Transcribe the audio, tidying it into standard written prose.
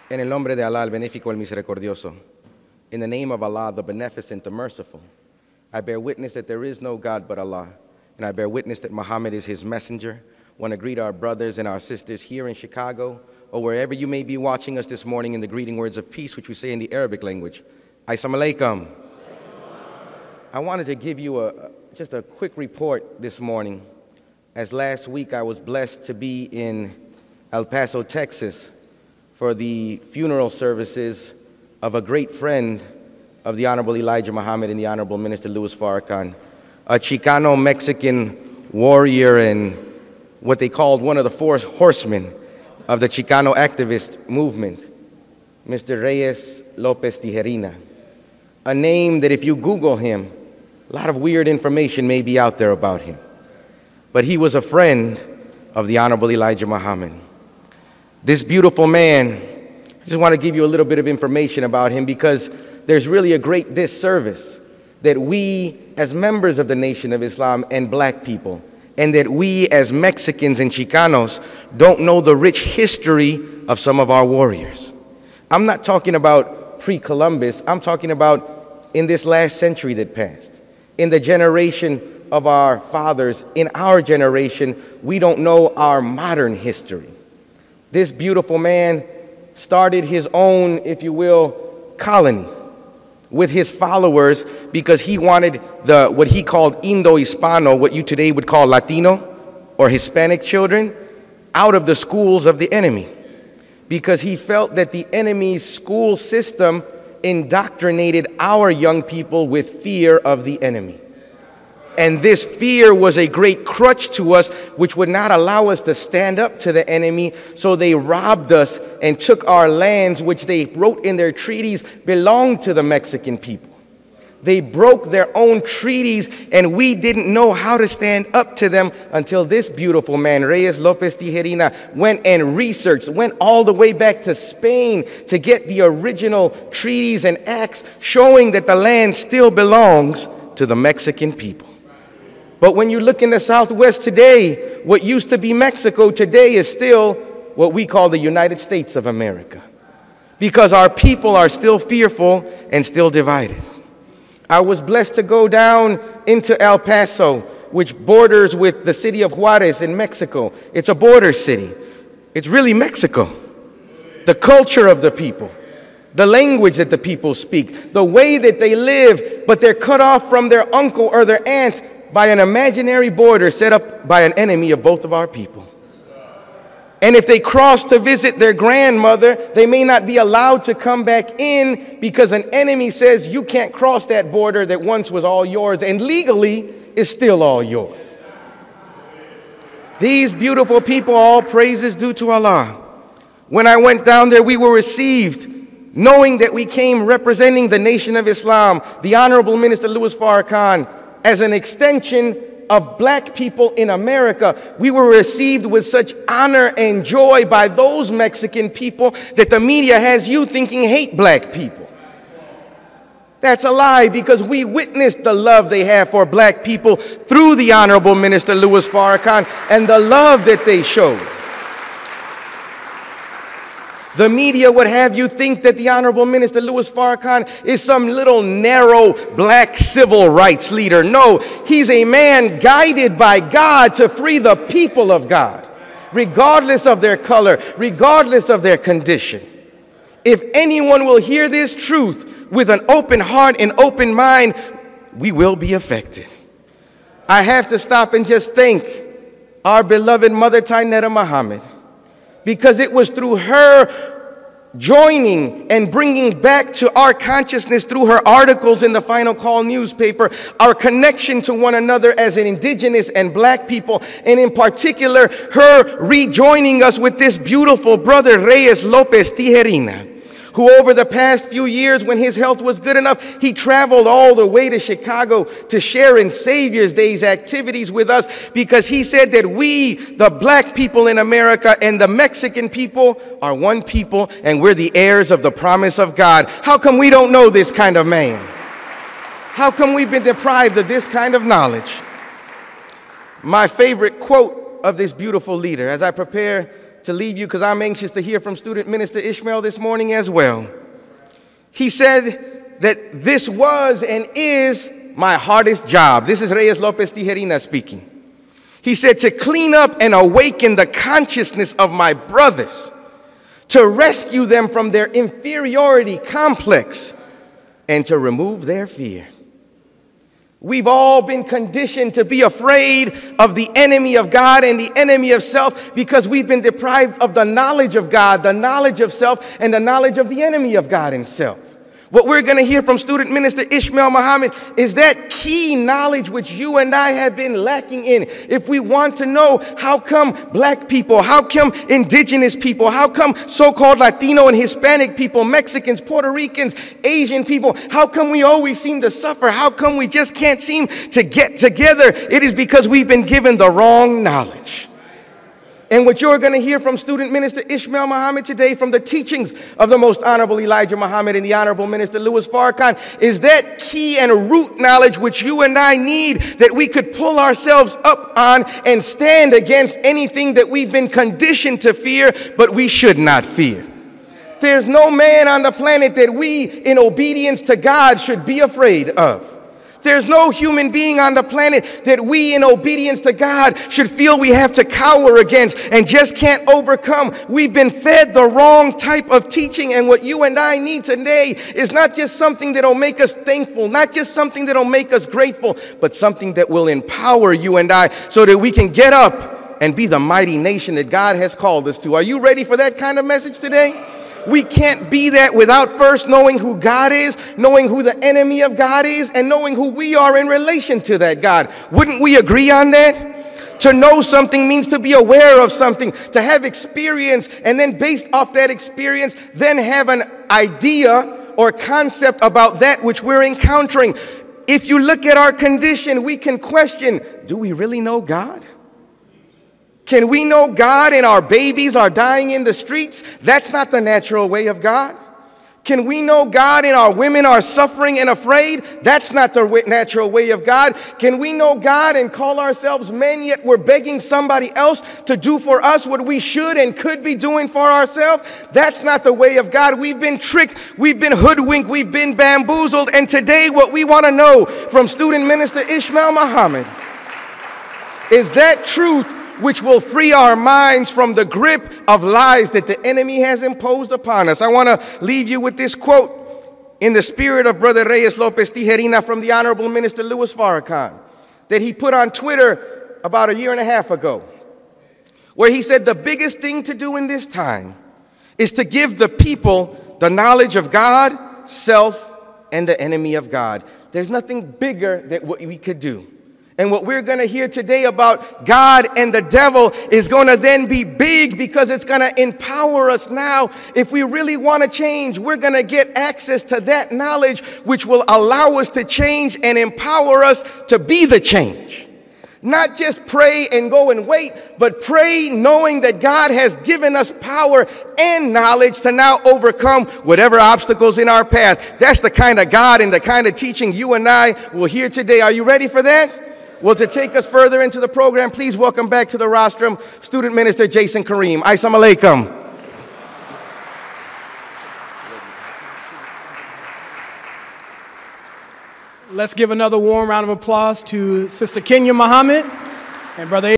En el nombre de Allah, el benéfico, el misericordioso. In the name of Allah, the beneficent, the merciful. I bear witness that there is no God but Allah, and I bear witness that Muhammad is his messenger. I want to greet our brothers and our sisters here in Chicago, or wherever you may be watching us this morning in the greeting words of peace, which we say in the Arabic language. Assalamu alaikum. I wanted to give you just a quick report this morning. As last week I was blessed to be in El Paso, Texas, for the funeral services of a great friend of the Honorable Elijah Muhammad and the Honorable Minister Louis Farrakhan, a Chicano-Mexican warrior and what they called one of the four horsemen of the Chicano activist movement, Mr. Reies Tijerina. A name that if you Google him, a lot of weird information may be out there about him. But he was a friend of the Honorable Elijah Muhammad. This beautiful man, I just want to give you a little bit of information about him because there's really a great disservice that we as members of the Nation of Islam and black people, and that we as Mexicans and Chicanos don't know the rich history of some of our warriors. I'm not talking about pre-Columbus, I'm talking about in this last century that passed. In the generation of our fathers, in our generation, we don't know our modern history. This beautiful man started his own, if you will, colony with his followers because he wanted what he called Indo-Hispano, what you today would call Latino or Hispanic children, out of the schools of the enemy, because he felt that the enemy's school system indoctrinated our young people with fear of the enemy. And this fear was a great crutch to us, which would not allow us to stand up to the enemy. So they robbed us and took our lands, which they wrote in their treaties belonged to the Mexican people. They broke their own treaties, and we didn't know how to stand up to them until this beautiful man, Reies Tijerina, went and researched, went all the way back to Spain to get the original treaties and acts showing that the land still belongs to the Mexican people. But when you look in the Southwest today, what used to be Mexico today is still what we call the United States of America, because our people are still fearful and still divided. I was blessed to go down into El Paso, which borders with the city of Juarez in Mexico. It's a border city. It's really Mexico. The culture of the people, the language that the people speak, the way that they live, but they're cut off from their uncle or their aunt by an imaginary border set up by an enemy of both of our people. And if they cross to visit their grandmother, they may not be allowed to come back in because an enemy says you can't cross that border that once was all yours and legally is still all yours. These beautiful people, all praises due to Allah. When I went down there, we were received knowing that we came representing the Nation of Islam, the Honorable Minister Louis Farrakhan, as an extension of black people in America. We were received with such honor and joy by those Mexican people that the media has you thinking hate black people. That's a lie, because we witnessed the love they have for black people through the Honorable Minister Louis Farrakhan and the love that they showed. The media would have you think that the Honorable Minister Louis Farrakhan is some little narrow black civil rights leader. No, he's a man guided by God to free the people of God, regardless of their color, regardless of their condition. If anyone will hear this truth with an open heart and open mind, we will be affected. I have to stop and just thank our beloved mother Tynnetta Muhammad, because it was through her joining and bringing back to our consciousness through her articles in the Final Call newspaper, our connection to one another as an indigenous and black people, and in particular, her rejoining us with this beautiful brother, Reies Tijerina, who over the past few years, when his health was good enough, he traveled all the way to Chicago to share in Savior's Day's activities with us, because he said that we, the black people in America and the Mexican people, are one people, and we're the heirs of the promise of God. How come we don't know this kind of man? How come we've been deprived of this kind of knowledge? My favorite quote of this beautiful leader, as I prepare to leave you because I'm anxious to hear from Student Minister Ishmael this morning as well. He said that this was and is my hardest job. This is Reies Tijerina speaking. He said, to clean up and awaken the consciousness of my brothers, to rescue them from their inferiority complex, and to remove their fear. We've all been conditioned to be afraid of the enemy of God and the enemy of self because we've been deprived of the knowledge of God, the knowledge of self, and the knowledge of the enemy of God and self. What we're going to hear from Student Minister Ishmael Muhammad is that key knowledge which you and I have been lacking in. If we want to know how come black people, how come indigenous people, how come so-called Latino and Hispanic people, Mexicans, Puerto Ricans, Asian people, how come we always seem to suffer? How come we just can't seem to get together? It is because we've been given the wrong knowledge. And what you're going to hear from Student Minister Ishmael Muhammad today from the teachings of the Most Honorable Elijah Muhammad and the Honorable Minister Louis Farrakhan is that key and root knowledge which you and I need, that we could pull ourselves up on and stand against anything that we've been conditioned to fear, but we should not fear. There's no man on the planet that we, in obedience to God, should be afraid of. There's no human being on the planet that we, in obedience to God, should feel we have to cower against and just can't overcome. We've been fed the wrong type of teaching, and what you and I need today is not just something that will make us thankful, not just something that will make us grateful, but something that will empower you and I so that we can get up and be the mighty nation that God has called us to. Are you ready for that kind of message today? We can't be that without first knowing who God is, knowing who the enemy of God is, and knowing who we are in relation to that God. Wouldn't we agree on that? To know something means to be aware of something, to have experience, and then based off that experience, then have an idea or concept about that which we're encountering. If you look at our condition, we can question, do we really know God? Can we know God and our babies are dying in the streets? That's not the natural way of God. Can we know God and our women are suffering and afraid? That's not the natural way of God. Can we know God and call ourselves men, yet we're begging somebody else to do for us what we should and could be doing for ourselves? That's not the way of God. We've been tricked, we've been hoodwinked, we've been bamboozled, and today what we want to know from Student Minister Ishmael Muhammad is that truth which will free our minds from the grip of lies that the enemy has imposed upon us. I want to leave you with this quote in the spirit of Brother Reies Tijerina from the Honorable Minister Louis Farrakhan that he put on Twitter about a year and a half ago, where he said the biggest thing to do in this time is to give the people the knowledge of God, self, and the enemy of God. There's nothing bigger than what we could do. And what we're going to hear today about God and the devil is going to then be big because it's going to empower us now. If we really want to change, we're going to get access to that knowledge which will allow us to change and empower us to be the change. Not just pray and go and wait, but pray knowing that God has given us power and knowledge to now overcome whatever obstacles in our path. That's the kind of God and the kind of teaching you and I will hear today. Are you ready for that? Well, to take us further into the program, please welcome back to the rostrum Student Minister Jason Kareem. Assalamu alaikum. Let's give another warm round of applause to Sister Kenya Muhammad and Brother